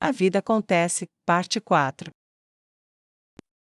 A vida acontece, parte 4.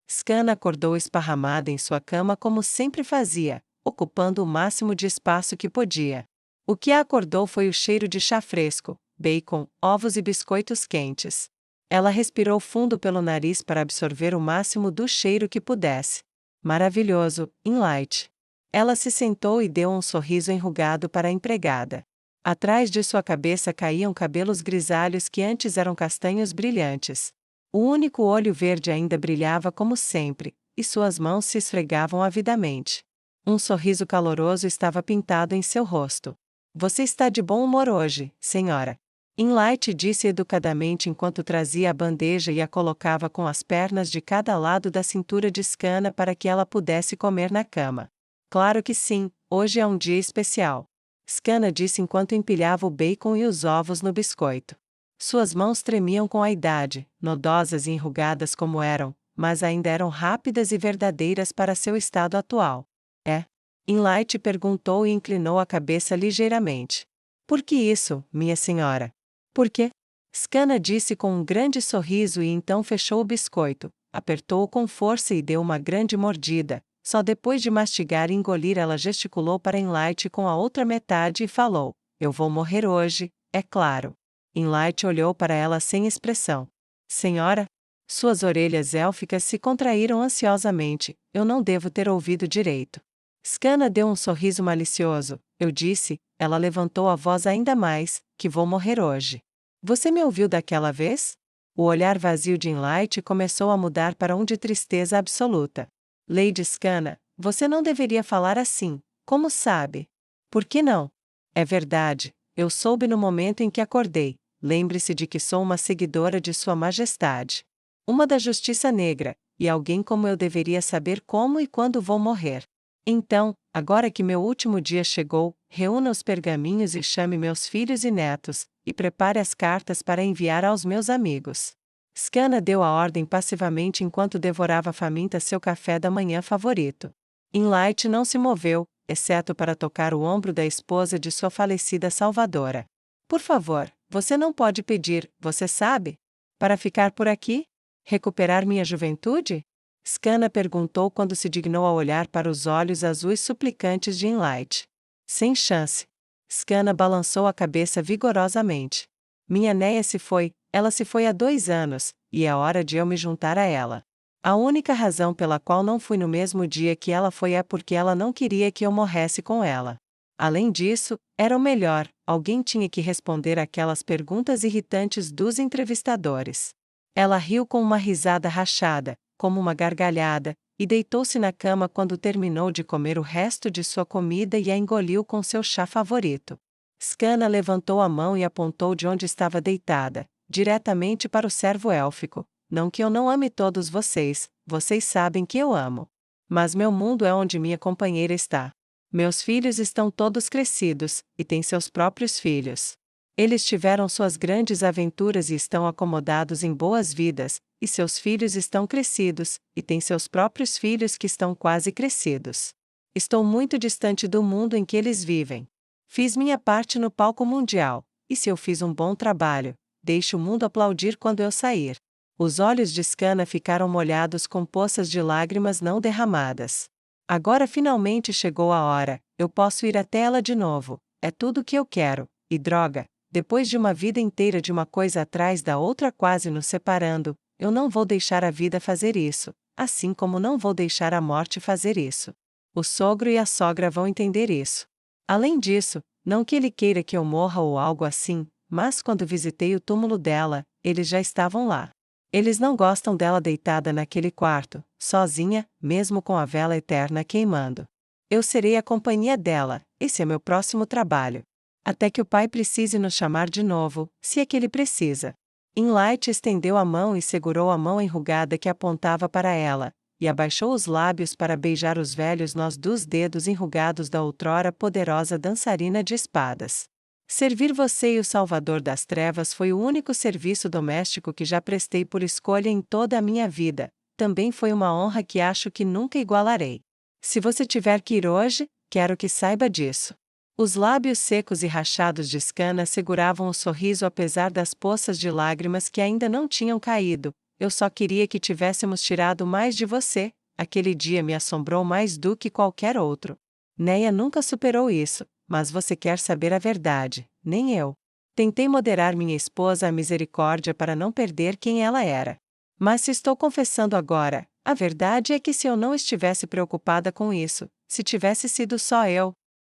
Scanna acordou esparramada em sua cama como sempre fazia, ocupando o máximo de espaço que podia. O que a acordou foi o cheiro de chá fresco, bacon, ovos e biscoitos quentes. Ela respirou fundo pelo nariz para absorver o máximo do cheiro que pudesse. Maravilhoso, Enlight. Ela se sentou e deu um sorriso enrugado para a empregada. Atrás de sua cabeça caíam cabelos grisalhos que antes eram castanhos brilhantes. O único olho verde ainda brilhava como sempre, e suas mãos se esfregavam avidamente. Um sorriso caloroso estava pintado em seu rosto. Você está de bom humor hoje, senhora. Enlight disse educadamente enquanto trazia a bandeja e a colocava com as pernas de cada lado da cintura de Scanna para que ela pudesse comer na cama. Claro que sim, hoje é um dia especial. Scanna disse enquanto empilhava o bacon e os ovos no biscoito. Suas mãos tremiam com a idade, nodosas e enrugadas como eram, mas ainda eram rápidas e verdadeiras para seu estado atual. É? Enlight perguntou e inclinou a cabeça ligeiramente. Por que isso, minha senhora? Por quê? Scanna disse com um grande sorriso e então fechou o biscoito, apertou-o com força e deu uma grande mordida. Só depois de mastigar e engolir ela gesticulou para Enlight com a outra metade e falou: Eu vou morrer hoje, é claro. Enlight olhou para ela sem expressão. Senhora? Suas orelhas élficas se contraíram ansiosamente. Eu não devo ter ouvido direito. Scanna deu um sorriso malicioso. Eu disse, ela levantou a voz ainda mais, que vou morrer hoje. Você me ouviu daquela vez? O olhar vazio de Enlight começou a mudar para um de tristeza absoluta. Lady Scanna, você não deveria falar assim, como sabe? Por que não? É verdade, eu soube no momento em que acordei. Lembre-se de que sou uma seguidora de Sua Majestade. Uma da Justiça Negra, e alguém como eu deveria saber como e quando vou morrer. Então, agora que meu último dia chegou, reúna os pergaminhos e chame meus filhos e netos, e prepare as cartas para enviar aos meus amigos. Scanna deu a ordem passivamente enquanto devorava faminta seu café da manhã favorito. Enlight não se moveu, exceto para tocar o ombro da esposa de sua falecida salvadora. Por favor, você não pode pedir, você sabe? Para ficar por aqui? Recuperar minha juventude? Scanna perguntou quando se dignou a olhar para os olhos azuis suplicantes de Enlight. Sem chance. Scanna balançou a cabeça vigorosamente. Minha Néia se foi, ela se foi há 2 anos, e é hora de eu me juntar a ela. A única razão pela qual não fui no mesmo dia que ela foi é porque ela não queria que eu morresse com ela. Além disso, era o melhor, alguém tinha que responder aquelas perguntas irritantes dos entrevistadores. Ela riu com uma risada rachada, como uma gargalhada, e deitou-se na cama quando terminou de comer o resto de sua comida e a engoliu com seu chá favorito. Scanna levantou a mão e apontou de onde estava deitada, diretamente para o servo élfico. Não que eu não ame todos vocês, vocês sabem que eu amo. Mas meu mundo é onde minha companheira está. Meus filhos estão todos crescidos, e têm seus próprios filhos. Eles tiveram suas grandes aventuras e estão acomodados em boas vidas, e seus filhos estão crescidos, e têm seus próprios filhos que estão quase crescidos. Estou muito distante do mundo em que eles vivem. Fiz minha parte no palco mundial, e se eu fiz um bom trabalho, deixe o mundo aplaudir quando eu sair. Os olhos de Scanna ficaram molhados com poças de lágrimas não derramadas. Agora finalmente chegou a hora, eu posso ir até ela de novo, é tudo o que eu quero, e droga, depois de uma vida inteira de uma coisa atrás da outra quase nos separando, eu não vou deixar a vida fazer isso, assim como não vou deixar a morte fazer isso. O sogro e a sogra vão entender isso. Além disso, não que ele queira que eu morra ou algo assim, mas quando visitei o túmulo dela, eles já estavam lá. Eles não gostam dela deitada naquele quarto, sozinha, mesmo com a vela eterna queimando. Eu serei a companhia dela, esse é meu próximo trabalho. Até que o pai precise nos chamar de novo, se é que ele precisa. Enlight estendeu a mão e segurou a mão enrugada que apontava para ela, e abaixou os lábios para beijar os velhos nós dos dedos enrugados da outrora poderosa dançarina de espadas. Servir você e o Salvador das Trevas foi o único serviço doméstico que já prestei por escolha em toda a minha vida, também foi uma honra que acho que nunca igualarei. Se você tiver que ir hoje, quero que saiba disso. Os lábios secos e rachados de Scanna seguravam o sorriso apesar das poças de lágrimas que ainda não tinham caído. Eu só queria que tivéssemos tirado mais de você. Aquele dia me assombrou mais do que qualquer outro. Neia nunca superou isso, mas você quer saber a verdade, nem eu. Tentei moderar minha esposa à misericórdia para não perder quem ela era. Mas se estou confessando agora, a verdade é que se eu não estivesse preocupada com isso, se tivesse sido só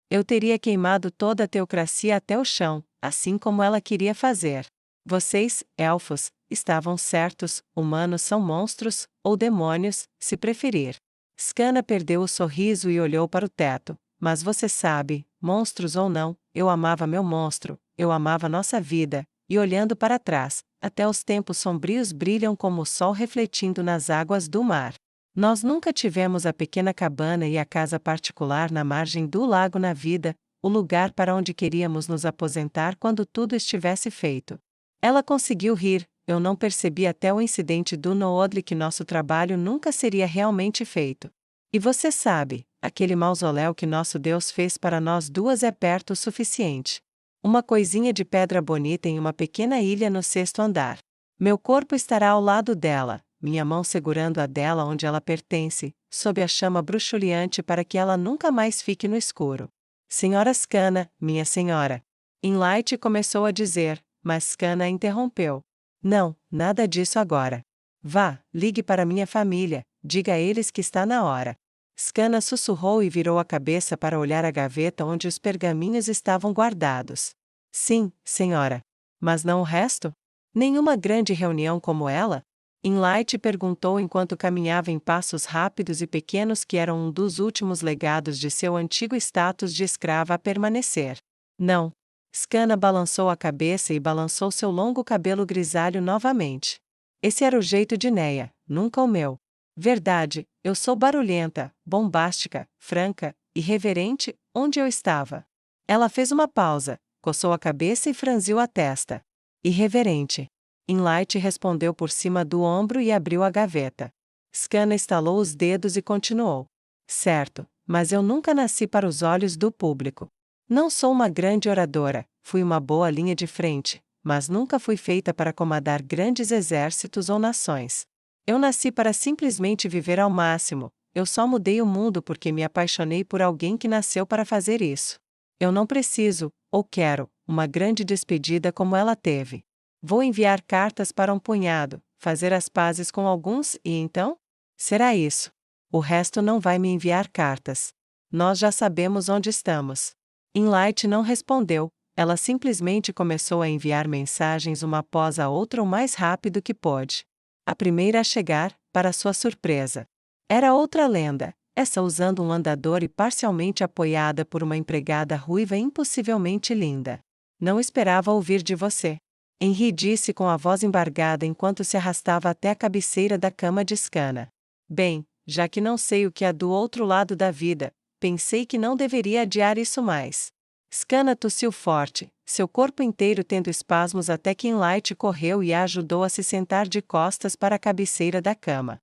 eu teria queimado toda a teocracia até o chão, assim como ela queria fazer. Vocês, elfos, estavam certos, humanos são monstros, ou demônios, se preferir. Scanna perdeu o sorriso e olhou para o teto. Mas você sabe, monstros ou não, eu amava meu monstro, eu amava nossa vida, e olhando para trás, até os tempos sombrios brilham como o sol refletindo nas águas do mar. Nós nunca tivemos a pequena cabana e a casa particular na margem do lago na vida, o lugar para onde queríamos nos aposentar quando tudo estivesse feito. Ela conseguiu rir, eu não percebi até o incidente do Noodle que nosso trabalho nunca seria realmente feito. E você sabe, aquele mausoléu que nosso Deus fez para nós duas é perto o suficiente. Uma coisinha de pedra bonita em uma pequena ilha no 6º andar. Meu corpo estará ao lado dela, minha mão segurando a dela onde ela pertence, sob a chama bruxuleante para que ela nunca mais fique no escuro. Senhora Scanna, minha senhora. Inlight começou a dizer, mas Scanna interrompeu. Não, nada disso agora. Vá, ligue para minha família, diga a eles que está na hora. Scanna sussurrou e virou a cabeça para olhar a gaveta onde os pergaminhos estavam guardados. Sim, senhora. Mas não o resto? Nenhuma grande reunião como ela? Inlight perguntou enquanto caminhava em passos rápidos e pequenos que eram um dos últimos legados de seu antigo status de escrava a permanecer. Não. Scanna balançou a cabeça e balançou seu longo cabelo grisalho novamente. Esse era o jeito de Neia, nunca o meu. Verdade, eu sou barulhenta, bombástica, franca, irreverente, onde eu estava. Ela fez uma pausa, coçou a cabeça e franziu a testa. Irreverente. Inlight respondeu por cima do ombro e abriu a gaveta. Scanna estalou os dedos e continuou. Certo, mas eu nunca nasci para os olhos do público. Não sou uma grande oradora, fui uma boa linha de frente, mas nunca fui feita para comandar grandes exércitos ou nações. Eu nasci para simplesmente viver ao máximo, eu só mudei o mundo porque me apaixonei por alguém que nasceu para fazer isso. Eu não preciso, ou quero, uma grande despedida como ela teve. Vou enviar cartas para um punhado, fazer as pazes com alguns e então? Será isso. O resto não vai me enviar cartas. Nós já sabemos onde estamos. Inlight não respondeu, ela simplesmente começou a enviar mensagens uma após a outra o mais rápido que pôde. A primeira a chegar, para sua surpresa. Era outra lenda, essa usando um andador e parcialmente apoiada por uma empregada ruiva impossivelmente linda. Não esperava ouvir de você. Henry disse com a voz embargada enquanto se arrastava até a cabeceira da cama de Scanna. Bem, já que não sei o que há do outro lado da vida, pensei que não deveria adiar isso mais. Scanna tossiu forte, seu corpo inteiro tendo espasmos até que Inlight correu e a ajudou a se sentar de costas para a cabeceira da cama.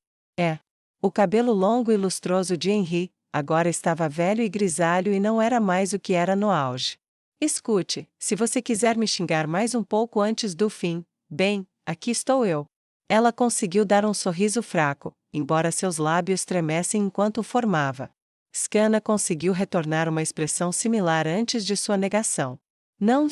O cabelo longo e lustroso de Henry, agora estava velho e grisalho e não era mais o que era no auge. Escute, se você quiser me xingar mais um pouco antes do fim, bem, aqui estou eu. Ela conseguiu dar um sorriso fraco, embora seus lábios tremessem enquanto o formava. Scanna conseguiu retornar uma expressão similar antes de sua negação. Não,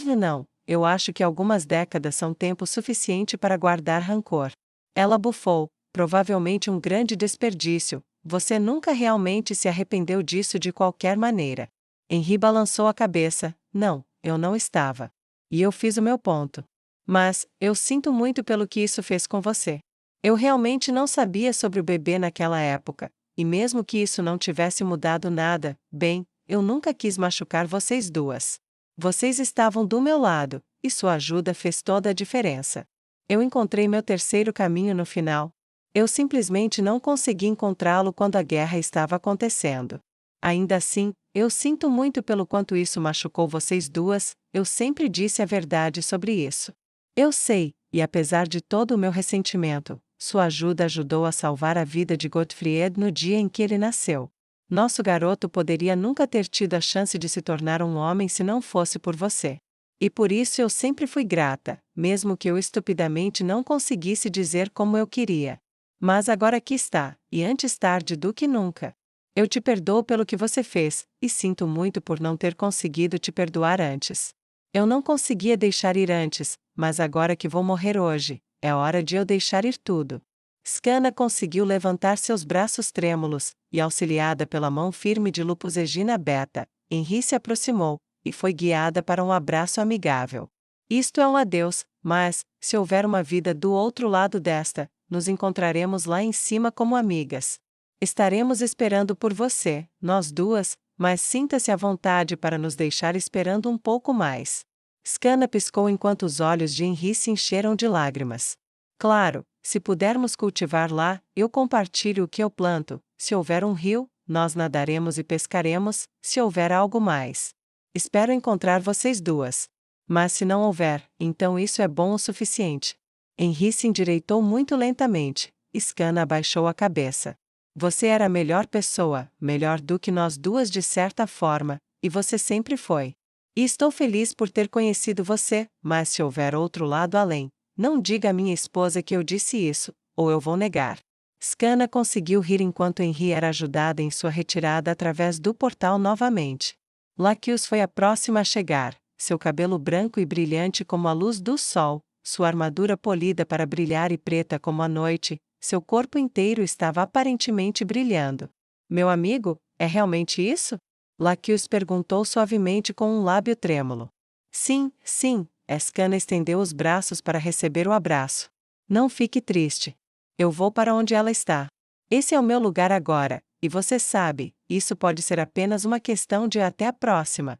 eu acho que algumas décadas são tempo suficiente para guardar rancor. Ela bufou, provavelmente um grande desperdício, você nunca realmente se arrependeu disso de qualquer maneira. Henry balançou a cabeça, não, eu não estava. E eu fiz o meu ponto. Mas, eu sinto muito pelo que isso fez com você. Eu realmente não sabia sobre o bebê naquela época, e mesmo que isso não tivesse mudado nada, bem, eu nunca quis machucar vocês duas. Vocês estavam do meu lado, e sua ajuda fez toda a diferença. Eu encontrei meu terceiro caminho no final. Eu simplesmente não consegui encontrá-lo quando a guerra estava acontecendo. Ainda assim, eu sinto muito pelo quanto isso machucou vocês duas, eu sempre disse a verdade sobre isso. Eu sei, e apesar de todo o meu ressentimento, sua ajuda ajudou a salvar a vida de Gottfried no dia em que ele nasceu. Nosso garoto poderia nunca ter tido a chance de se tornar um homem se não fosse por você. E por isso eu sempre fui grata, mesmo que eu estupidamente não conseguisse dizer como eu queria. Mas agora aqui está, e antes tarde do que nunca. Eu te perdoo pelo que você fez, e sinto muito por não ter conseguido te perdoar antes. Eu não conseguia deixar ir antes, mas agora que vou morrer hoje, é hora de eu deixar ir tudo. Scanna conseguiu levantar seus braços trêmulos, e auxiliada pela mão firme de Lupus Egina Beta, Henri se aproximou, e foi guiada para um abraço amigável. Isto é um adeus, mas, se houver uma vida do outro lado desta, nos encontraremos lá em cima como amigas. Estaremos esperando por você, nós duas, mas sinta-se à vontade para nos deixar esperando um pouco mais. Scanna piscou enquanto os olhos de Henri se encheram de lágrimas. Claro, se pudermos cultivar lá, eu compartilho o que eu planto. Se houver um rio, nós nadaremos e pescaremos, se houver algo mais. Espero encontrar vocês duas. Mas se não houver, então isso é bom o suficiente. Henri se endireitou muito lentamente, e Scanna abaixou a cabeça. Você era a melhor pessoa, melhor do que nós duas de certa forma, e você sempre foi. E estou feliz por ter conhecido você, mas se houver outro lado além, não diga à minha esposa que eu disse isso, ou eu vou negar. Scanna conseguiu rir enquanto Henri era ajudada em sua retirada através do portal novamente. Laquius foi a próxima a chegar, seu cabelo branco e brilhante como a luz do sol, sua armadura polida para brilhar e preta como a noite, seu corpo inteiro estava aparentemente brilhando. Meu amigo, é realmente isso? Laquius perguntou suavemente com um lábio trêmulo. Sim, sim, Scanna estendeu os braços para receber o abraço. Não fique triste. Eu vou para onde ela está. Esse é o meu lugar agora, e você sabe, isso pode ser apenas uma questão de até a próxima.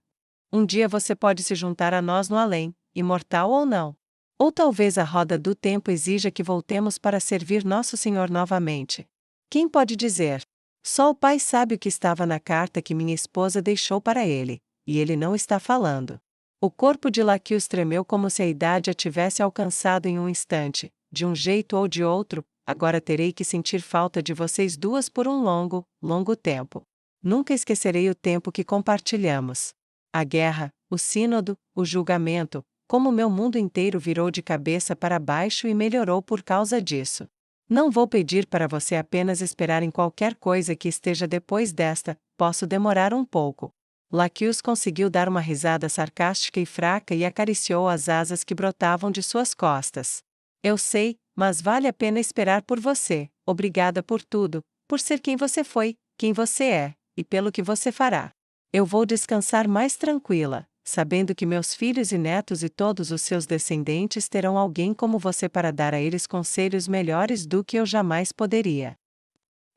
Um dia você pode se juntar a nós no além, imortal ou não. Ou talvez a roda do tempo exija que voltemos para servir Nosso Senhor novamente. Quem pode dizer? Só o Pai sabe o que estava na carta que minha esposa deixou para ele, e ele não está falando. O corpo de Laquius tremeu como se a idade a tivesse alcançado em um instante. De um jeito ou de outro, agora terei que sentir falta de vocês duas por um longo, longo tempo. Nunca esquecerei o tempo que compartilhamos. A guerra, o sínodo, o julgamento, como meu mundo inteiro virou de cabeça para baixo e melhorou por causa disso. Não vou pedir para você apenas esperar em qualquer coisa que esteja depois desta, posso demorar um pouco. Laquius conseguiu dar uma risada sarcástica e fraca e acariciou as asas que brotavam de suas costas. Eu sei, mas vale a pena esperar por você, obrigada por tudo, por ser quem você foi, quem você é, e pelo que você fará. Eu vou descansar mais tranquila, sabendo que meus filhos e netos e todos os seus descendentes terão alguém como você para dar a eles conselhos melhores do que eu jamais poderia.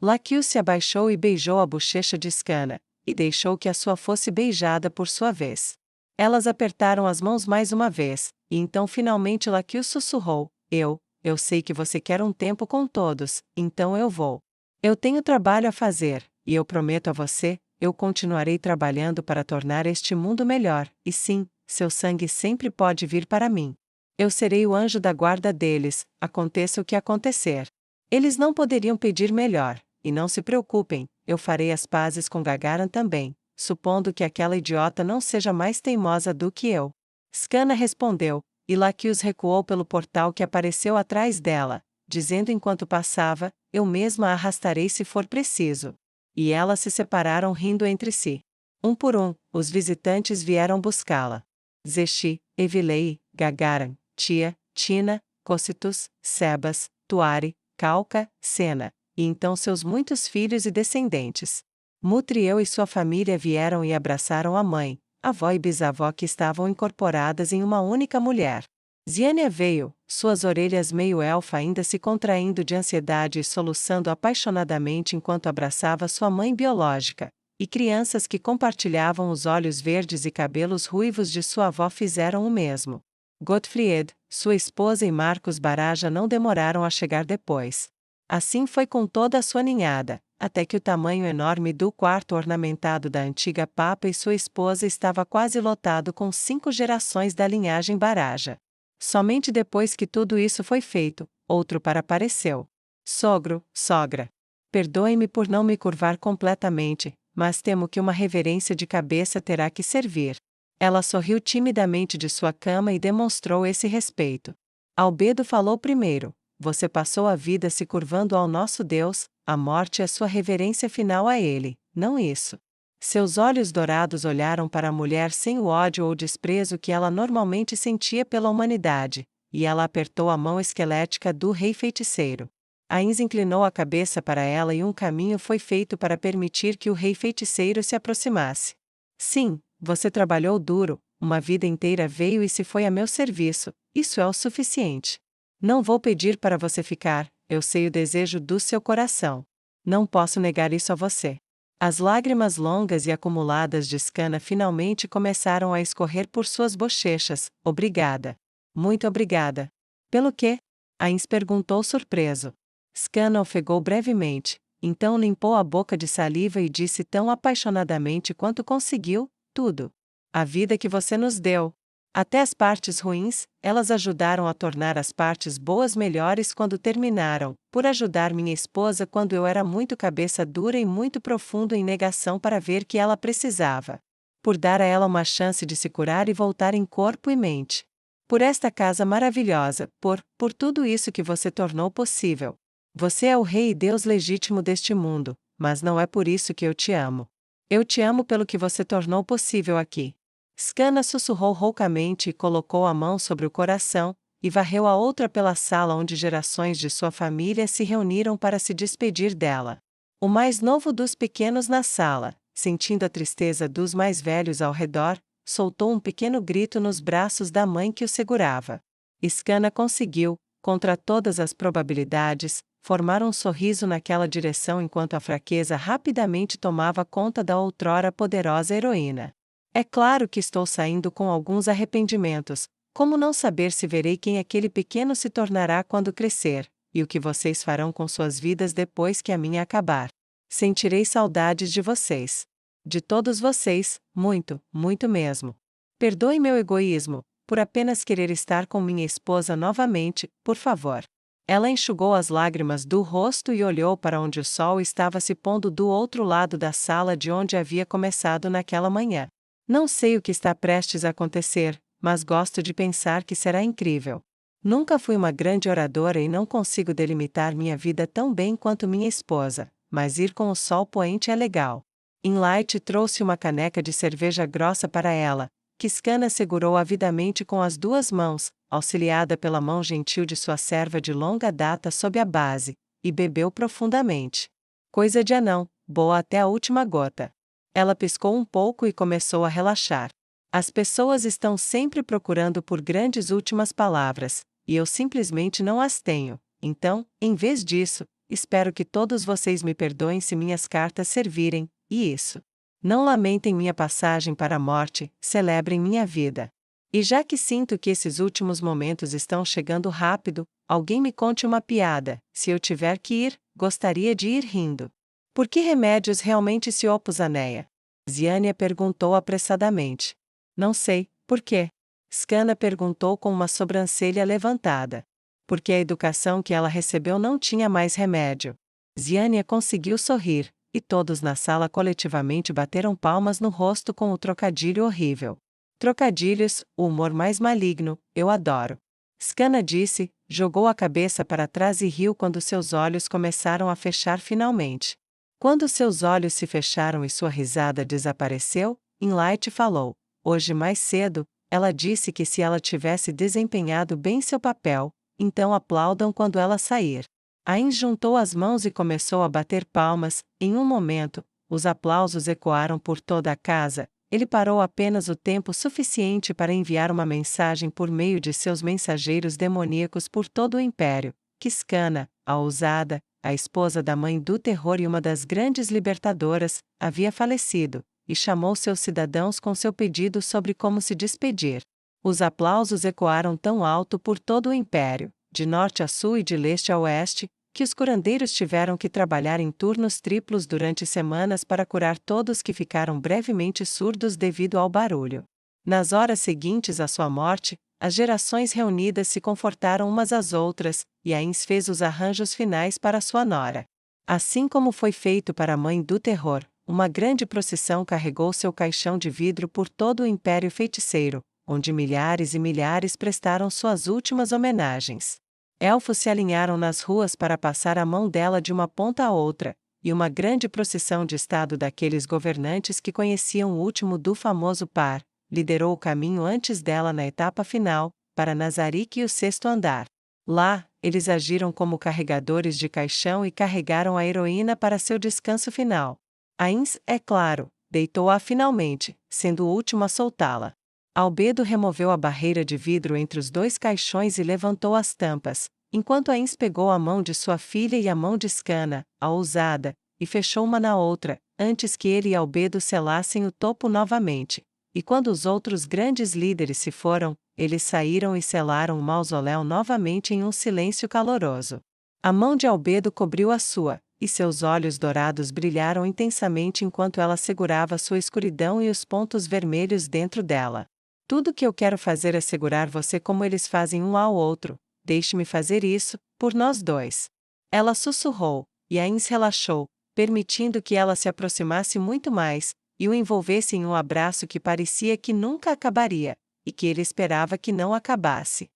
Laquius se abaixou e beijou a bochecha de Scanna, e deixou que a sua fosse beijada por sua vez. Elas apertaram as mãos mais uma vez, e então finalmente Laquius sussurrou, eu sei que você quer um tempo com todos, então eu vou. Eu tenho trabalho a fazer, e eu prometo a você, eu continuarei trabalhando para tornar este mundo melhor, e sim, seu sangue sempre pode vir para mim. Eu serei o anjo da guarda deles, aconteça o que acontecer. Eles não poderiam pedir melhor, e não se preocupem, eu farei as pazes com Gagaran também, supondo que aquela idiota não seja mais teimosa do que eu. Scanna respondeu, e Laquius recuou pelo portal que apareceu atrás dela, dizendo enquanto passava, eu mesma a arrastarei se for preciso. E elas se separaram rindo entre si. Um por um, os visitantes vieram buscá-la. Zeshi, Evilei, Gagaran, Tia, Tina, Cocytus, Sebas, Tuari, Calca, Sena, e então seus muitos filhos e descendentes. Mutriel e sua família vieram e abraçaram a mãe, avó e bisavó que estavam incorporadas em uma única mulher. Ziania veio, suas orelhas meio elfa ainda se contraindo de ansiedade e soluçando apaixonadamente enquanto abraçava sua mãe biológica, e crianças que compartilhavam os olhos verdes e cabelos ruivos de sua avó fizeram o mesmo. Gottfried, sua esposa e Marcos Baraja não demoraram a chegar depois. Assim foi com toda a sua ninhada, até que o tamanho enorme do quarto ornamentado da antiga papa e sua esposa estava quase lotado com 5 gerações da linhagem Baraja. Somente depois que tudo isso foi feito, outro par apareceu. Sogro, sogra. Perdoe-me por não me curvar completamente, mas temo que uma reverência de cabeça terá que servir. Ela sorriu timidamente de sua cama e demonstrou esse respeito. Albedo falou primeiro: você passou a vida se curvando ao nosso Deus, a morte é sua reverência final a ele, não isso. Seus olhos dourados olharam para a mulher sem o ódio ou desprezo que ela normalmente sentia pela humanidade, e ela apertou a mão esquelética do rei feiticeiro. Ainz inclinou a cabeça para ela e um caminho foi feito para permitir que o rei feiticeiro se aproximasse. Sim, você trabalhou duro, uma vida inteira veio e se foi a meu serviço, isso é o suficiente. Não vou pedir para você ficar, eu sei o desejo do seu coração. Não posso negar isso a você. As lágrimas longas e acumuladas de Skana finalmente começaram a escorrer por suas bochechas. Obrigada. Muito obrigada. Pelo quê? Ainz perguntou surpreso. Skana ofegou brevemente, então limpou a boca de saliva e disse tão apaixonadamente quanto conseguiu: tudo. A vida que você nos deu. Até as partes ruins, elas ajudaram a tornar as partes boas melhores quando terminaram, por ajudar minha esposa quando eu era muito cabeça dura e muito profundo em negação para ver que ela precisava. Por dar a ela uma chance de se curar e voltar em corpo e mente. Por esta casa maravilhosa, por tudo isso que você tornou possível. Você é o Rei e Deus legítimo deste mundo, mas não é por isso que eu te amo. Eu te amo pelo que você tornou possível aqui. Skana sussurrou roucamente e colocou a mão sobre o coração, e varreu a outra pela sala onde gerações de sua família se reuniram para se despedir dela. O mais novo dos pequenos na sala, sentindo a tristeza dos mais velhos ao redor, soltou um pequeno grito nos braços da mãe que o segurava. Skana conseguiu, contra todas as probabilidades, formar um sorriso naquela direção enquanto a fraqueza rapidamente tomava conta da outrora poderosa heroína. É claro que estou saindo com alguns arrependimentos. Como não saber se verei quem aquele pequeno se tornará quando crescer, e o que vocês farão com suas vidas depois que a minha acabar? Sentirei saudades de vocês. De todos vocês, muito, muito mesmo. Perdoe meu egoísmo, por apenas querer estar com minha esposa novamente, por favor. Ela enxugou as lágrimas do rosto e olhou para onde o sol estava se pondo do outro lado da sala de onde havia começado naquela manhã. Não sei o que está prestes a acontecer, mas gosto de pensar que será incrível. Nunca fui uma grande oradora e não consigo delimitar minha vida tão bem quanto minha esposa, mas ir com o sol poente é legal. Inlight trouxe uma caneca de cerveja grossa para ela, que Skana segurou avidamente com as duas mãos, auxiliada pela mão gentil de sua serva de longa data sob a base, e bebeu profundamente. Coisa de anão, boa até a última gota. Ela piscou um pouco e começou a relaxar. As pessoas estão sempre procurando por grandes últimas palavras, e eu simplesmente não as tenho. Então, em vez disso, espero que todos vocês me perdoem se minhas cartas servirem, e isso. Não lamentem minha passagem para a morte, celebrem minha vida. E já que sinto que esses últimos momentos estão chegando rápido, alguém me conte uma piada. Se eu tiver que ir, gostaria de ir rindo. Por que remédios realmente se opôs a Neia? Ziania perguntou apressadamente. Não sei, por quê? Skana perguntou com uma sobrancelha levantada. Porque a educação que ela recebeu não tinha mais remédio. Ziania conseguiu sorrir, e todos na sala coletivamente bateram palmas no rosto com o trocadilho horrível. Trocadilhos, o humor mais maligno, eu adoro. Skana disse, jogou a cabeça para trás e riu quando seus olhos começaram a fechar finalmente. Quando seus olhos se fecharam e sua risada desapareceu, Inlight falou. Hoje mais cedo, ela disse que se ela tivesse desempenhado bem seu papel, então aplaudam quando ela sair. Ainz juntou as mãos e começou a bater palmas. Em um momento, os aplausos ecoaram por toda a casa. Ele parou apenas o tempo suficiente para enviar uma mensagem por meio de seus mensageiros demoníacos por todo o império, que Skana, a ousada, a esposa da mãe do terror e uma das grandes libertadoras, havia falecido, e chamou seus cidadãos com seu pedido sobre como se despedir. Os aplausos ecoaram tão alto por todo o império, de norte a sul e de leste a oeste, que os curandeiros tiveram que trabalhar em turnos triplos durante semanas para curar todos que ficaram brevemente surdos devido ao barulho. Nas horas seguintes à sua morte, as gerações reunidas se confortaram umas às outras, e Ainz fez os arranjos finais para sua nora. Assim como foi feito para a mãe do terror, uma grande procissão carregou seu caixão de vidro por todo o Império Feiticeiro, onde milhares e milhares prestaram suas últimas homenagens. Elfos se alinharam nas ruas para passar a mão dela de uma ponta a outra, e uma grande procissão de estado daqueles governantes que conheciam o último do famoso par, liderou o caminho antes dela na etapa final, para Nazarick e o sexto andar. Lá, eles agiram como carregadores de caixão e carregaram a heroína para seu descanso final. Ainz, é claro, deitou-a finalmente, sendo o último a soltá-la. Albedo removeu a barreira de vidro entre os dois caixões e levantou as tampas, enquanto Ainz pegou a mão de sua filha e a mão de Scanna, a ousada, e fechou uma na outra, antes que ele e Albedo selassem o topo novamente. E quando os outros grandes líderes se foram, eles saíram e selaram o mausoléu novamente em um silêncio caloroso. A mão de Albedo cobriu a sua, e seus olhos dourados brilharam intensamente enquanto ela segurava sua escuridão e os pontos vermelhos dentro dela. Tudo que eu quero fazer é segurar você como eles fazem um ao outro. Deixe-me fazer isso, por nós dois. Ela sussurrou, e Ainz relaxou, permitindo que ela se aproximasse muito mais, e o envolvesse em um abraço que parecia que nunca acabaria, e que ele esperava que não acabasse.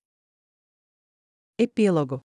Epílogo.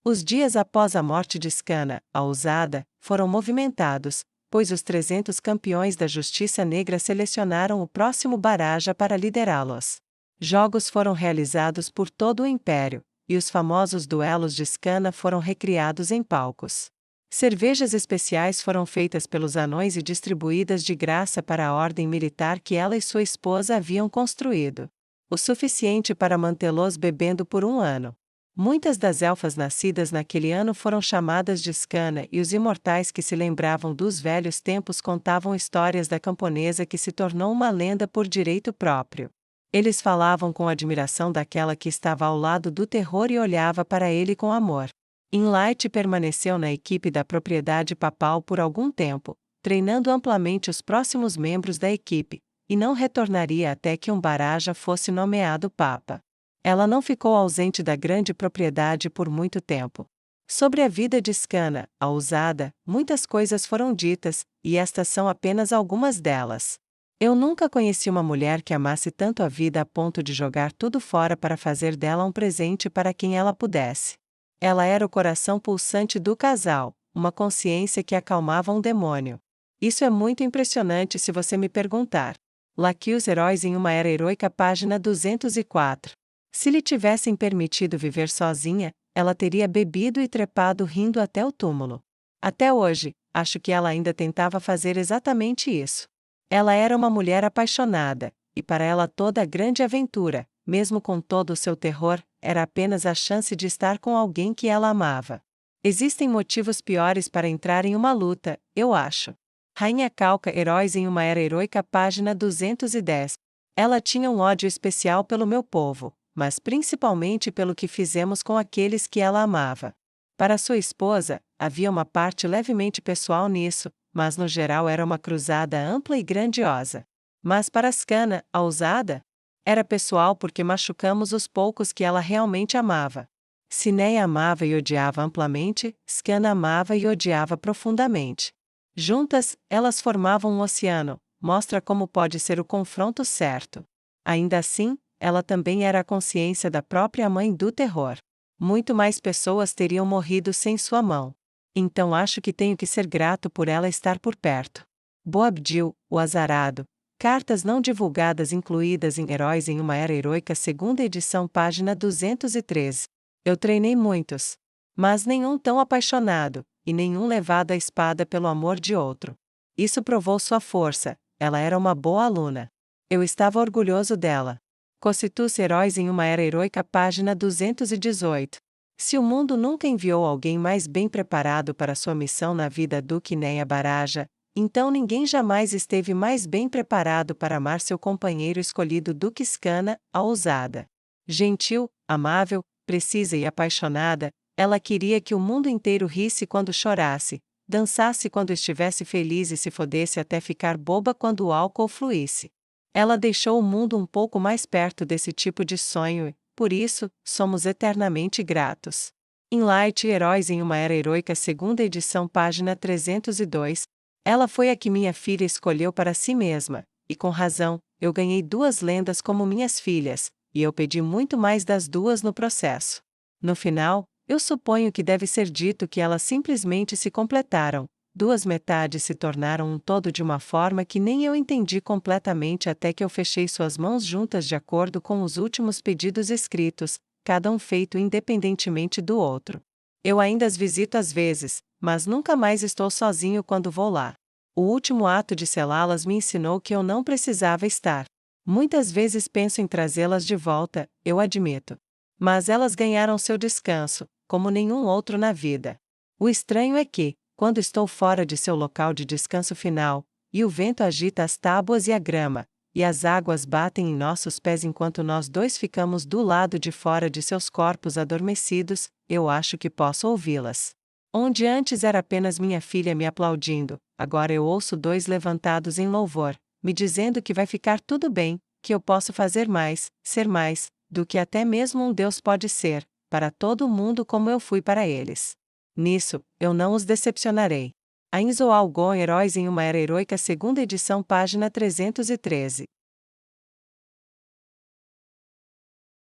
Os dias após a morte de Scanna, a ousada, foram movimentados, pois os 300 campeões da Justiça Negra selecionaram o próximo Baraja para liderá-los. Jogos foram realizados por todo o Império, e os famosos duelos de Scanna foram recriados em palcos. Cervejas especiais foram feitas pelos anões e distribuídas de graça para a ordem militar que ela e sua esposa haviam construído. O suficiente para mantê-los bebendo por um ano. Muitas das elfas nascidas naquele ano foram chamadas de Scanna e os imortais que se lembravam dos velhos tempos contavam histórias da camponesa que se tornou uma lenda por direito próprio. Eles falavam com admiração daquela que estava ao lado do terror e olhava para ele com amor. Inlight permaneceu na equipe da propriedade papal por algum tempo, treinando amplamente os próximos membros da equipe, e não retornaria até que um Baraja fosse nomeado Papa. Ela não ficou ausente da grande propriedade por muito tempo. Sobre a vida de Scanna, a ousada, muitas coisas foram ditas, e estas são apenas algumas delas. Eu nunca conheci uma mulher que amasse tanto a vida a ponto de jogar tudo fora para fazer dela um presente para quem ela pudesse. Ela era o coração pulsante do casal, uma consciência que acalmava um demônio. Isso é muito impressionante se você me perguntar. Laqui os heróis em uma era heroica, página 204. Se lhe tivessem permitido viver sozinha, ela teria bebido e trepado rindo até o túmulo. Até hoje, acho que ela ainda tentava fazer exatamente isso. Ela era uma mulher apaixonada, e para ela toda a grande aventura, mesmo com todo o seu terror, era apenas a chance de estar com alguém que ela amava. Existem motivos piores para entrar em uma luta, eu acho. Rainha Calca, Heróis em uma Era Heroica, página 210. Ela tinha um ódio especial pelo meu povo, mas principalmente pelo que fizemos com aqueles que ela amava. Para sua esposa, havia uma parte levemente pessoal nisso, mas no geral era uma cruzada ampla e grandiosa. Mas para Scanna, a ousada, era pessoal porque machucamos os poucos que ela realmente amava. Sinéia amava e odiava amplamente, Scanna amava e odiava profundamente. Juntas, elas formavam um oceano, mostra como pode ser o confronto certo. Ainda assim, ela também era a consciência da própria mãe do terror. Muito mais pessoas teriam morrido sem sua mão. Então acho que tenho que ser grato por ela estar por perto. Boabdil, o azarado. Cartas não divulgadas incluídas em Heróis em uma Era Heroica, segunda edição, página 213. Eu treinei muitos. Mas nenhum tão apaixonado, e nenhum levado à espada pelo amor de outro. Isso provou sua força, ela era uma boa aluna. Eu estava orgulhoso dela. Constitui-se Heróis em uma Era Heroica, página 218. Se o mundo nunca enviou alguém mais bem preparado para sua missão na vida do que Neia Baraja, então ninguém jamais esteve mais bem preparado para amar seu companheiro escolhido do que Scanna, a ousada. Gentil, amável, precisa e apaixonada, ela queria que o mundo inteiro risse quando chorasse, dançasse quando estivesse feliz e se fodesse até ficar boba quando o álcool fluísse. Ela deixou o mundo um pouco mais perto desse tipo de sonho e, por isso, somos eternamente gratos. Inlight, Heróis em uma Era Heroica, segunda edição, página 302. Ela foi a que minha filha escolheu para si mesma, e com razão, eu ganhei 2 lendas como minhas filhas, e eu pedi muito mais das 2 no processo. No final, eu suponho que deve ser dito que elas simplesmente se completaram, 2 metades se tornaram um todo de uma forma que nem eu entendi completamente até que eu fechei suas mãos juntas de acordo com os últimos pedidos escritos, cada um feito independentemente do outro. Eu ainda as visito às vezes, mas nunca mais estou sozinho quando vou lá. O último ato de selá-las me ensinou que eu não precisava estar. Muitas vezes penso em trazê-las de volta, eu admito. Mas elas ganharam seu descanso, como nenhum outro na vida. O estranho é que, quando estou fora de seu local de descanso final, e o vento agita as tábuas e a grama, e as águas batem em nossos pés enquanto nós 2 ficamos do lado de fora de seus corpos adormecidos, eu acho que posso ouvi-las. Onde antes era apenas minha filha me aplaudindo, agora eu ouço 2 levantados em louvor, me dizendo que vai ficar tudo bem, que eu posso fazer mais, ser mais, do que até mesmo um Deus pode ser, para todo mundo como eu fui para eles. Nisso, eu não os decepcionarei. A Inzo Algon Heróis em uma Era Heroica, segunda edição, página 313.